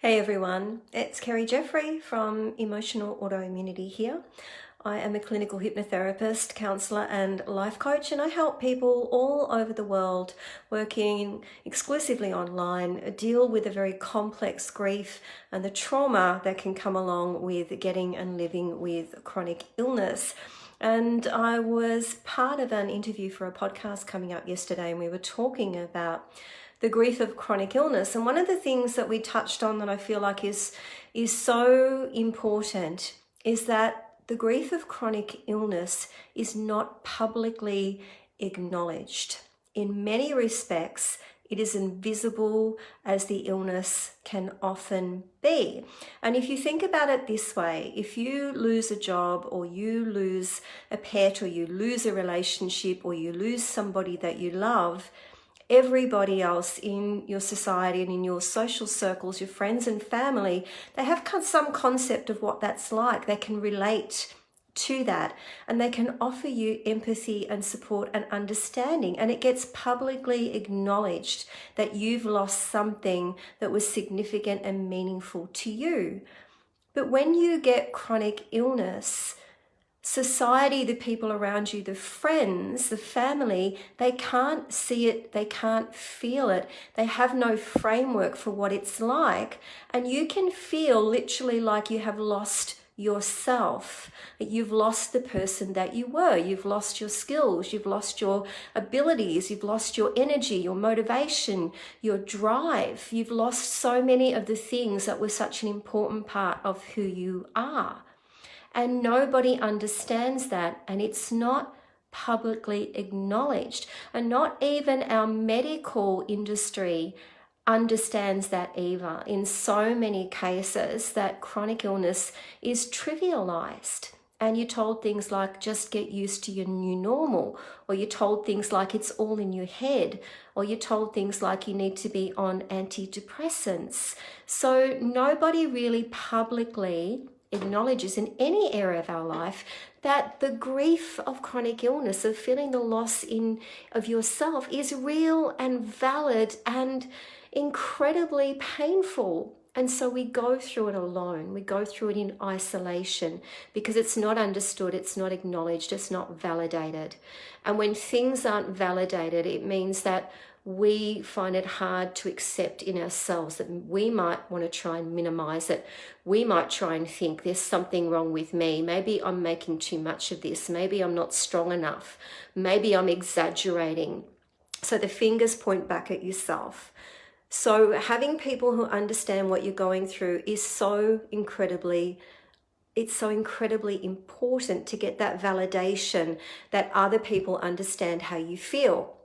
Hey everyone, it's Kerry Jeffrey from Emotional Autoimmunity here. I am a clinical hypnotherapist, counsellor and life coach, and I help people all over the world working exclusively online deal with the very complex grief and the trauma that can come along with getting and living with chronic illness. And I was part of an interview for a podcast coming up yesterday, and we were talking about the grief of chronic illness. And one of the things that we touched on that I feel like is so important is that the grief of chronic illness is not publicly acknowledged. In many respects, it is invisible as the illness can often be. And if you think about it this way, if you lose a job or you lose a pet or you lose a relationship or you lose somebody that you love, everybody else in your society and in your social circles, your friends and family, they have some concept of what that's like. They can relate to that and they can offer you empathy and support and understanding, and it gets publicly acknowledged that you've lost something that was significant and meaningful to you. But when you get chronic illness, society, the people around you, the friends, the family, they can't see it, they can't feel it, they have no framework for what it's like, and you can feel literally like you have lost yourself. You've lost the person that you were, you've lost your skills, you've lost your abilities, you've lost your energy, your motivation, your drive. You've lost so many of the things that were such an important part of who you are. And nobody understands that, and it's not publicly acknowledged. And not even our medical industry understands that either. In so many cases, that chronic illness is trivialized. And you're told things like, just get used to your new normal, or you're told things like it's all in your head, or you're told things like you need to be on antidepressants. So nobody really publicly acknowledges in any area of our life that the grief of chronic illness, of feeling the loss of yourself, is real and valid and incredibly painful. And so we go through it alone. We go through it in isolation because it's not understood, it's not acknowledged, it's not validated. And when things aren't validated, it means that we find it hard to accept in ourselves, that we might want to try and minimize it. We might try and think there's something wrong with me. Maybe I'm making too much of this. Maybe I'm not strong enough. Maybe I'm exaggerating. So the fingers point back at yourself. So having people who understand what you're going through is so incredibly important to get that validation that other people understand how you feel.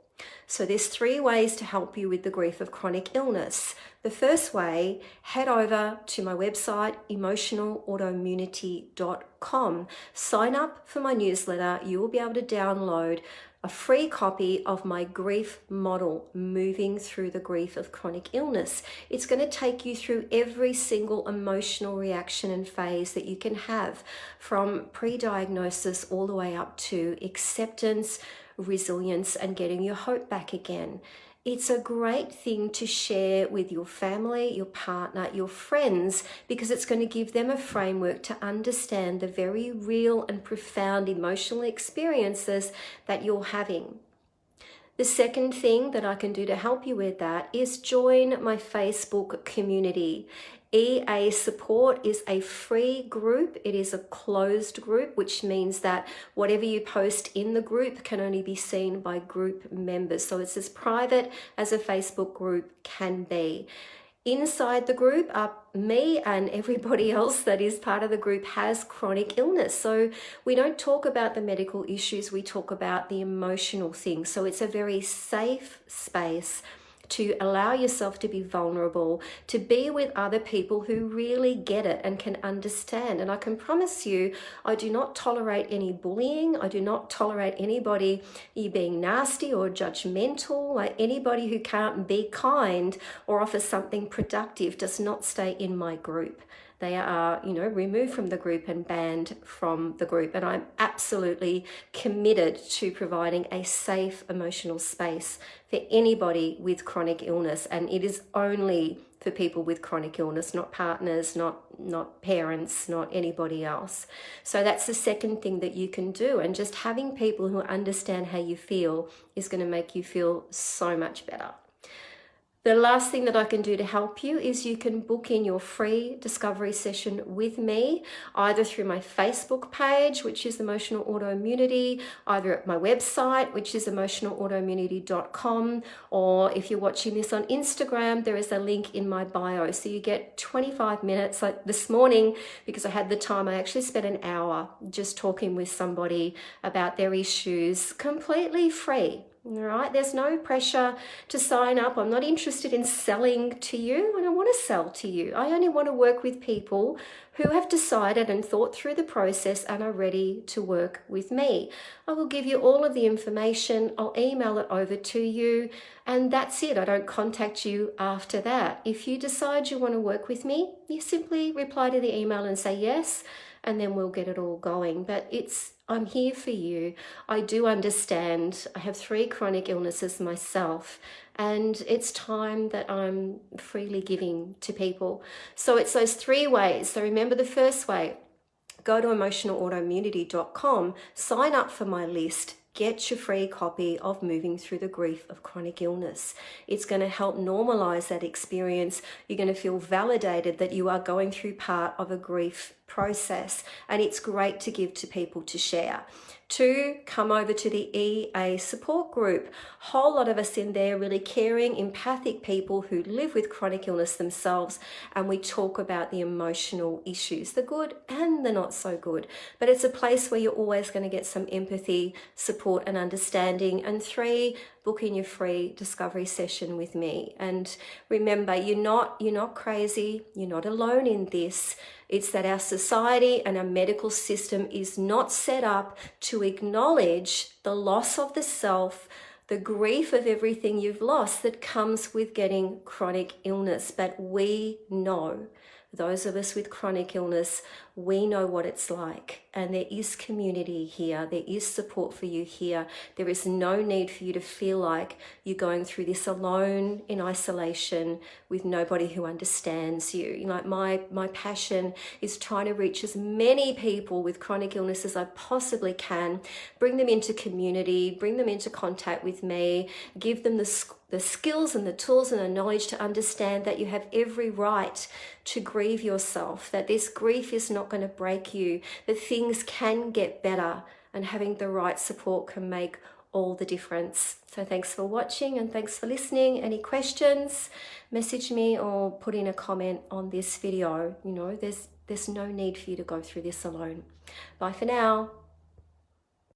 So there's 3 ways to help you with the grief of chronic illness. The first way, head over to my website, emotionalautoimmunity.com. Sign up for my newsletter. You will be able to download a free copy of my grief model, Moving Through the Grief of Chronic Illness. It's going to take you through every single emotional reaction and phase that you can have, from pre-diagnosis all the way up to acceptance, resilience, and getting your hope back again. It's a great thing to share with your family, your partner, your friends, because it's going to give them a framework to understand the very real and profound emotional experiences that you're having. The second thing that I can do to help you with that is join my Facebook community. EA Support is a free group. It is a closed group, which means that whatever you post in the group can only be seen by group members. So it's as private as a Facebook group can be. Inside the group, me and everybody else that is part of the group has chronic illness. So we don't talk about the medical issues, we talk about the emotional things. So it's a very safe space to allow yourself to be vulnerable, to be with other people who really get it and can understand. And I can promise you, I do not tolerate any bullying. I do not tolerate anybody being nasty or judgmental. Like, anybody who can't be kind or offer something productive does not stay in my group. They are, removed from the group and banned from the group. And I'm absolutely committed to providing a safe emotional space for anybody with chronic illness. And it is only for for people with chronic illness, not partners, not parents, not anybody else. So that's the second thing that you can do. And just having people who understand how you feel is going to make you feel so much better. The last thing that I can do to help you is you can book in your free discovery session with me, either through my Facebook page, which is Emotional Autoimmunity, either at my website, which is emotionalautoimmunity.com, or if you're watching this on Instagram, there is a link in my bio. So you get 25 minutes. Like this morning, because I had the time, I actually spent an hour just talking with somebody about their issues, completely free. All right, there's no pressure to sign up. I'm not interested in selling to you. I don't want to sell to you. I only want to work with people who have decided and thought through the process and are ready to work with me. I will give you all of the information. I'll email it over to you, and that's it. I don't contact you after that. If you decide you want to work with me, you simply reply to the email and say yes, and then we'll get it all going. But I'm here for you. I do understand. I have 3 chronic illnesses myself, and it's time that I'm freely giving to people. So it's those 3 ways. So remember the first way, go to emotionalautoimmunity.com, sign up for my list, get your free copy of Moving Through the Grief of Chronic Illness. It's going to help normalize that experience. You're going to feel validated that you are going through part of a grief process, and it's great to give to people to share. 2, come over to the EA support group. Whole lot of us in there, really caring, empathic people who live with chronic illness themselves, and we talk about the emotional issues, the good and the not so good. But it's a place where you're always going to get some empathy, support and understanding. And 3, book in your free discovery session with me. And remember, you're not crazy, you're not alone in this. It's that our society and our medical system is not set up to acknowledge the loss of the self, the grief of everything you've lost that comes with getting chronic illness. But we know, those of us with chronic illness, we know what it's like, and there is community here. There is support for you here. There is no need for you to feel like you're going through this alone in isolation with nobody who understands you. Like my passion is trying to reach as many people with chronic illness as I possibly can, bring them into community, bring them into contact with me, give them the skills and the tools and the knowledge to understand that you have every right to grieve yourself, that this grief is not going to break you, that things can get better, and having the right support can make all the difference. So thanks for watching and thanks for listening. Any questions, message me or put in a comment on this video. There's no need for you to go through this alone. Bye for now.